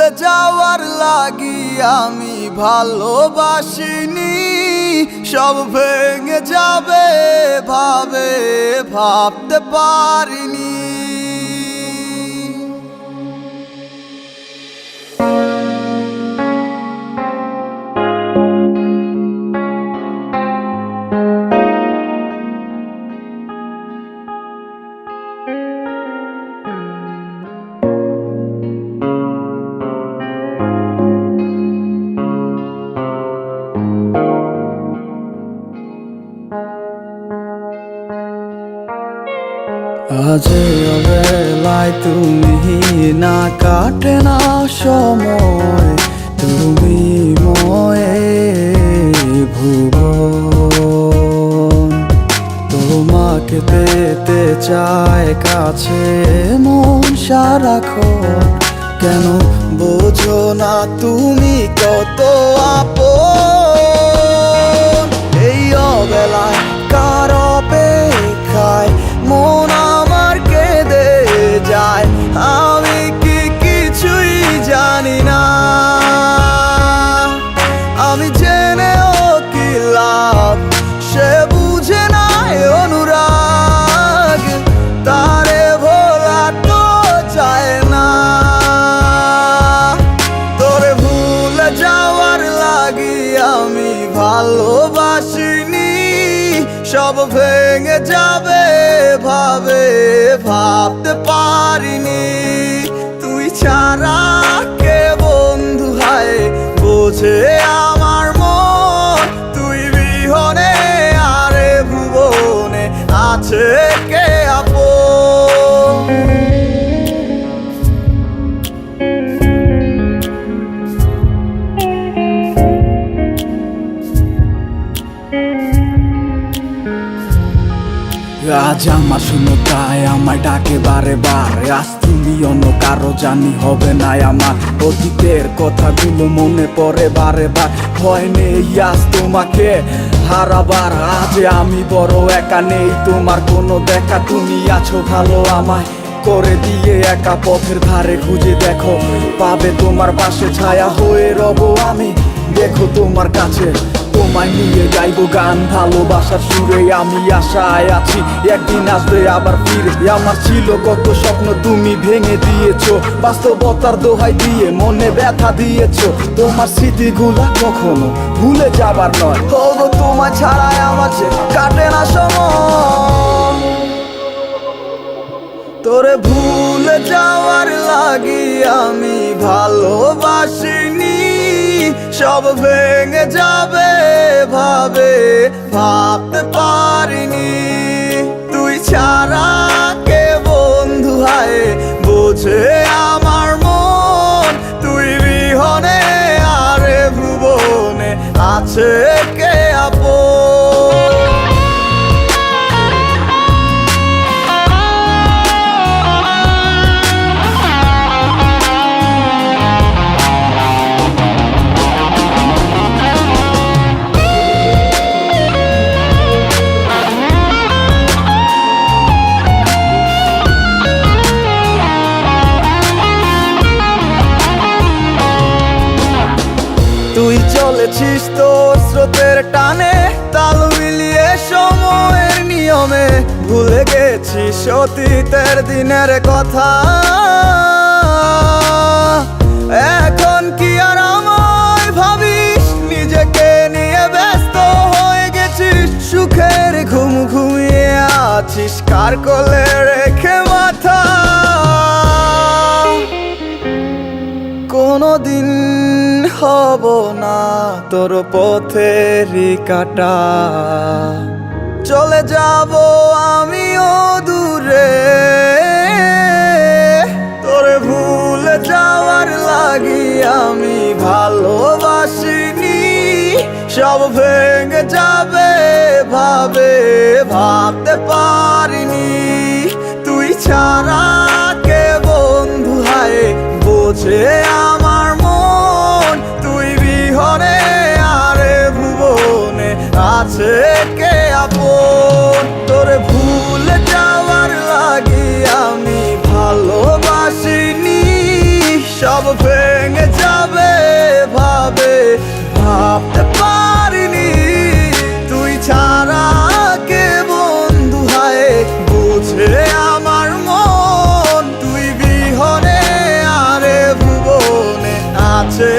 ভুলে যাওয়ার লাগি আমি ভালোবাসিনি। সব ভেঙে যাবে ভাবতে পারিনি। আজ অবেলায় তুমি না, কাটে না সময়, তুমি ময়ে ভুবন। তোমাকে পেতে চায় কাছে মন সারাক্ষণ, কেন বোঝো না তুমি কত আপন। এই অবেলায় কার অপেক্ষায় মন আমার কেঁদে যায়, আমি কি কিছুই জানি না। আমি জেনেও কি লাভ, সে বুঝে নাই অনুরাগ, তারে ভোলা তো যায় না। তোরে ভুলে যাওয়ার লাগি আমি ভালোবাসিনি। সব ভেঙে যাবে ভাবতে পারিনি। তুই ছাড়া কে বন্ধু হায় বোঝে আমার মন, তুই বিহনে আরে ভুবনে আছে কে আপন। আজ আমার শূন্যতায় আমায় ডাকে বারে বারে, আজ তুমি অন্য কারো জানি হবে না আমার। অতীতের কথাগুলো মনে পড়ে বারে বার, ভয় নেই আজ তোমাকে হারাবার। আজ আমি বড় একা, নেই তোমার কোনো দেখা, তুমি আছো ভালো আমায় করে দিয়ে একা। পথের ধারে খুঁজে দেখো, পাবে তোমার পাশে ছায়া হয়ে রব আমি। দেখো তোমার কাছে তোমায় নিয়ে গাইবো গান, ভালোবাসার সুরে আমি আশায় আছি একদিন আসবে আবার ফিরে। আমার ছিল কত স্বপ্ন তুমি ভেঙে দিয়েছো, বাস্তবতার দোহাই দিয়ে মনে ব্যথা দিয়েছো। তোমার স্মৃতিগুলা কখনো ভুলে যাবার নয়, তবু তোমার ছাড়াই আমার যে কাটে না সময়। তোরে ভুলে যাওয়ার লাগি আমি ভালোবাসিনি। সব ভেঙে যাবে ভাবতে পারিনি। তুই ছাড়া কে বন্ধু হায় বোঝে আমার মন, তুই বিহনে আরে ভুবনে আছে কে আপন। তুই চলেছিস তোর স্রোতের টানে, তাল মিলিয়ে সময়ের নিয়মে, ভুলে গেছিস অতীতের দিনের কথা। এখন কি আর আমায় ভাবিস, নিজেকে নিয়ে ব্যস্ত হয়ে গেছিস। সুখের ঘুম ঘুমিয়ে আছিস কার কোলে রেখে মাথা। কোনদিন হব না তোর পথেরই কাটা, চলে যাব আমিও দূরে। তোরে ভুলে যাওয়ার লাগি আমি ভালোবাসিনি। সব ভেঙে যাবে ভাবতে পারিনি। তুই ছাড়া কে বন্ধু হায় বোঝে আমার মন, তুই বিহনে আরে ভুবনে আছে কে আপন। তোরে ভুলে যাওয়ার লাগি আমি ভালোবাসিনি। সব ভেঙে যাবে ভাবে ভাবতে পারিনি তুই ছাড়া কে বন্ধু হায় বুঝে আমার মন তুই বিহনে আরে ভুবনে আছে